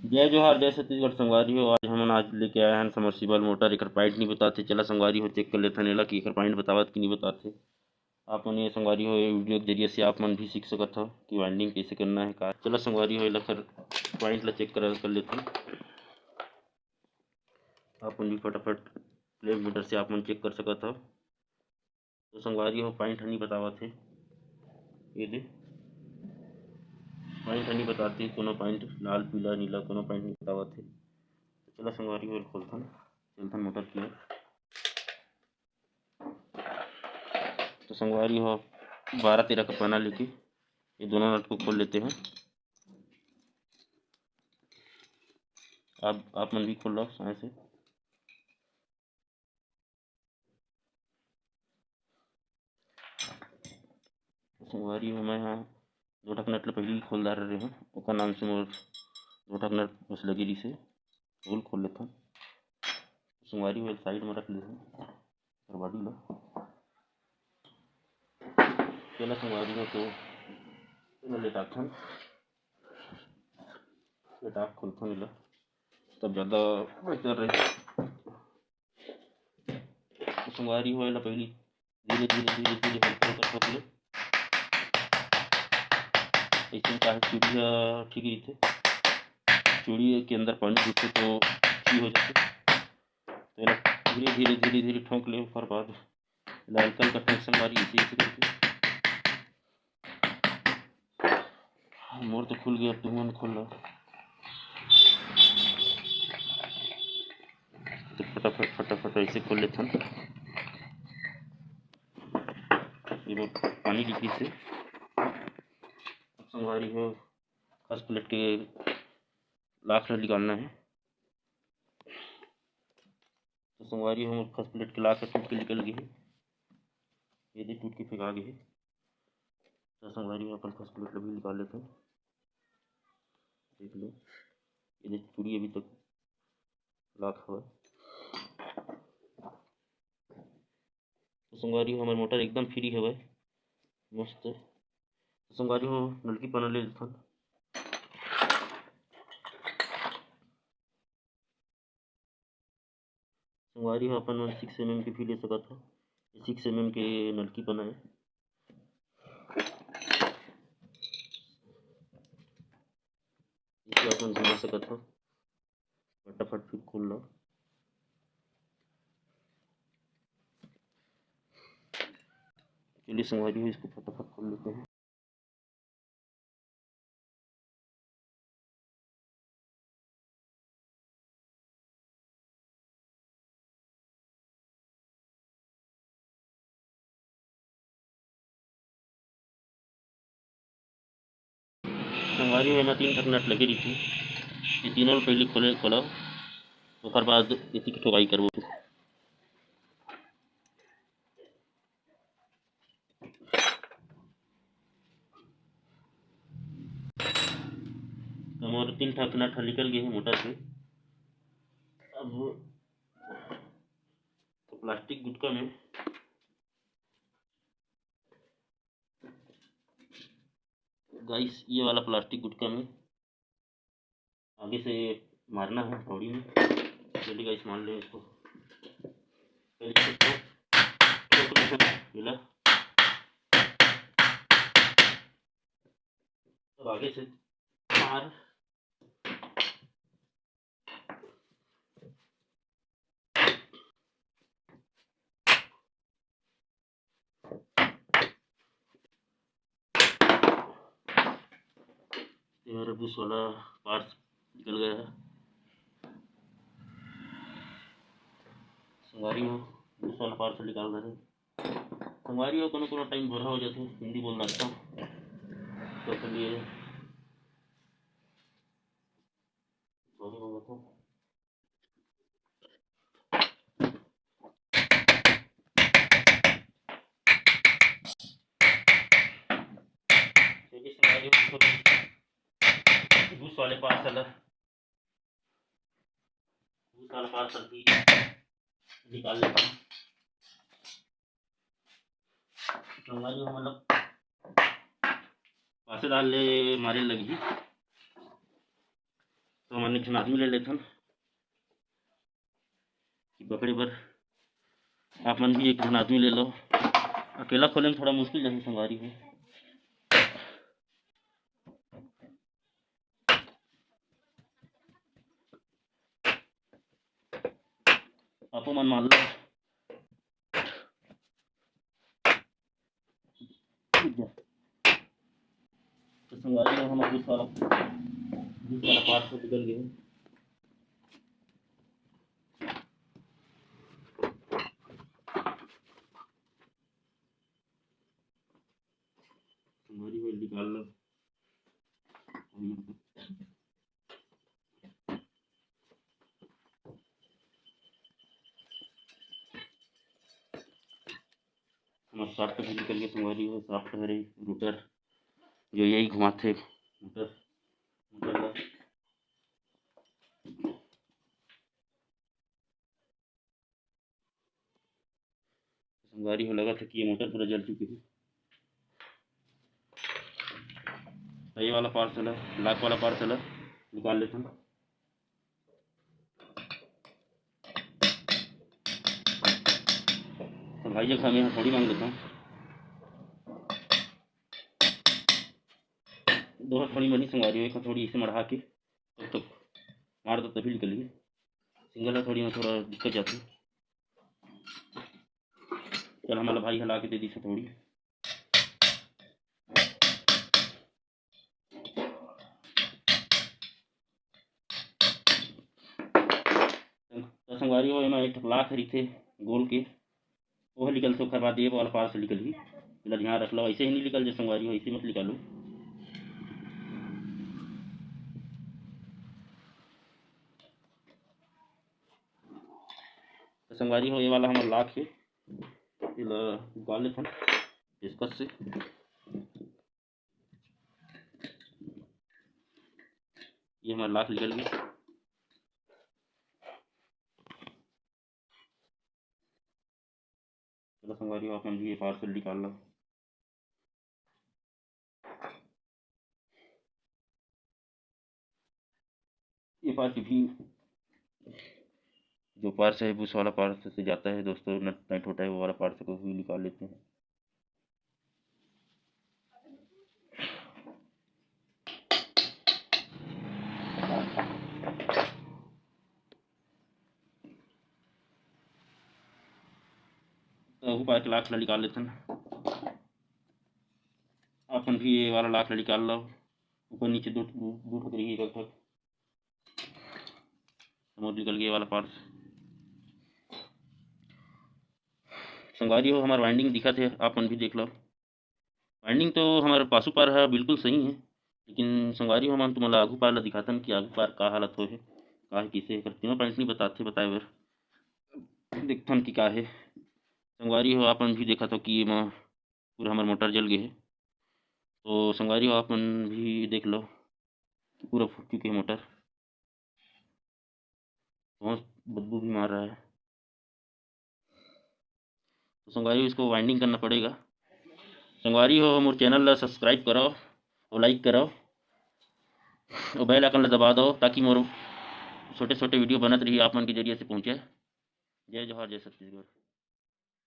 जय जोहार जय छत्तीसगढ़ संगवारी हो। आज लेके आए हैं समरसीबल मोटर। एकर पॉइंट नहीं बताते, चला संगवारी हो चेक कर लेथन एला कि एकर पॉइंट बतावत कि नहीं बताते। आप मन ये संगवारी हो ये वीडियो के जरिए से आप मन भी सीख सकत हो कि वाइंडिंग कैसे करना है का। चला संगवारी हो एला कर पॉइंट ला चेक कर लेथन। आप मन भी फटाफट प्लेग मीटर से आप मन चेक कर सकत हो। तो संगवारी हो पॉइंट नहीं बतावत है, ये दे पॉइंट नहीं बताते, कोनो पॉइंट लाल पीला नीला कोनो पॉइंट नहीं बतावत है। तो चला संगवारी हो खोलथन चलथन मोटर की ओर। तो संगवारी हो 12-13 का पना लेके ये दोनों नट को खोल लेते हैं। आप मन भी खोल लो साए से। तो संगवारी हो मैं यहाँ 2 ठक नट ला पहले ही खोल डाल रहे हैं, ओकर नाम से मोर 2 ठक नट बस लगे रही से खोल लेता हूँ। संगवारी हो एक साइड में रख लेते हैं बॉडी ला। चला संगवारी हो तो लेटाथन लेटाक खोलथन एला तब ज़्यादा बेहतर रहे। तो संगवारी हो एला पहली धीरे धीरे धीरे धीरे हल्का ठोक ले, ऐसे काहे चूड़ी ठीक रही थे। चूड़ी के अंदर पानी घुसते तो ठीक हो जाते। तो एला धीरे धीरे धीरे धीरे ठोक ले, ओकर बाद एला हल्का हल्का ठोक संगवारी ऐसे करके। मोर तो खुल गया, तुम मन खोल लो। तो फटाफट फटाफट ऐसे खोल लेथन। ये पानी लीक से संगवारी हो फर्स्ट प्लेट के लाख निकालना है। तो संगवारी हो फर्स्ट प्लेट के लाख टूट के निकल गई है, ये दे टूट के फेंका गई है। तो संगवारी हो अपन फर्स्ट प्लेट भी निकाल लेते हैं। देख लो ये दे चूड़ी अभी तक लाख हुआ। तो संगवारी हो हमारे मोटर एकदम फ्री है मस्त। तो संगवारी हो नलकी पना ले लेथन। संगवारी हो अपन 6 mm के भी ले सकत हो, 6 mm के नलकी पना है। इसे अपन घुमा सकत हो, फटाफट फिर खोल लो। चलिए संगवारी हो इसको फटाफट खोल लेते हैं। संगवारी हो 3 ठक नट लगे रही थी, ये तीनों पहले खोला ओकर बाद इसी की ठोकाई करबो। हमारे 3 ठक नट निकल गए हैं मोटर से। अब तो प्लास्टिक गुटका में गाइस, ये वाला प्लास्टिक गुटका में आगे से मारना है थोड़ी में। चलिए गाइस मान लें इसको मिला। अब आगे से मार मेरा बूस वाला पार्ट्स निकल गया है। संगवारी हो बूस वाला पार्ट्स निकाल रहे। संगवारी हो कोनो टाइम भरा हो जाते, हिंदी बोलना अच्छा तो चलिए सॉरी बोल रहा था। चलिए संगवारी हो बूस वाले पार्सल भी निकाल लेते हैं। संगवारी हो मतलब पासे डाल ले मारे लगी। तो हमारे एक आदमी ले लेथन कि पकड़े बर आप मन भी एक जन आदमी ले लो। अकेला खोले में थोड़ा मुश्किल जैसे संगवारी हो। आपो मन मान लो तो संगवारी हो हमारे दूसरा पार्ट से निकल गए। संगवारी हो निकाल लो। हमारे सॉफ्ट भी निकल गए संगवारी हो। सॉफ्ट है रही रूटर जो यही घुमाते मोटर मोटर संगवारी हो लगा था कि ये मोटर पूरा जल चुकी है। ये वाला पार्सल है, लाख वाला पार्सल है, निकाल लेते हैं। तो भाई जगह मैं थोड़ी मांग लेता हूँ, दो थोड़ी बनी संगवारी हो, थोड़ी इसे मढ़ा के तो मार दो तभी निकल गई। सिंगल है थोड़ी में थोड़ा दिक्कत जाती है। चल हमारा भाई हला के दे दी से थोड़ी। तो संगवारी हो मैं एक ठकला खरी थे गोल के वो निकल से ओखर बाद ये वाला पार से निकल ही ध्यान रख लो। ऐसे ही नहीं निकल जो संगवारी हो, ऐसे मत निकालो। तो संगवारी हो ये वाला हमारा लाख है, निकाल लेते हैं डिस्कस से। ये हमारा लाख निकल गया। चलो संगवारी हो अपन भी ये पार्सल निकाल लो। ये पार्स भी जो पार्स है उस वाला पार्स से जाता है दोस्तों, नट टाइट होता है वो वाला पार्स को भी निकाल लेते हैं। तो ऊपर के लाख निकाल लेते हैं। अपन भी ये वाला लाख निकाल लो। ऊपर नीचे दो दो ठोकरी ही लगभग निकल गया वाला पार्स। संगवारी हो हमारा वाइंडिंग दिखा थे, अपन भी देख लो। वाइंडिंग तो हमारे पासू पार है बिल्कुल सही है, लेकिन संगवारी हो हम तुम्हारा आगू पार ला दिखातन कि आगू पार का हालत हो है का है किसे कर तीनों पॉइंट नहीं बताते बताए बर देखथन कि का है। संगवारी हो अपन भी देखा तो कि ये पूरा हमारा मोटर जल गया है। तो संगवारी हो अपन भी देख लो पूरा फूट चुके मोटर, बहुत बदबू भी मार रहा है। तो संगवारी हो इसको वाइंडिंग करना पड़ेगा। संगवारी हो मोर चैनल ला सब्सक्राइब करो और लाइक करो और बेल आइकन ला दबा दो ताकि मोर छोटे छोटे वीडियो बनत रही आप मन के जरिए से पहुँचे। जय जोहार जय छत्तीसगढ़।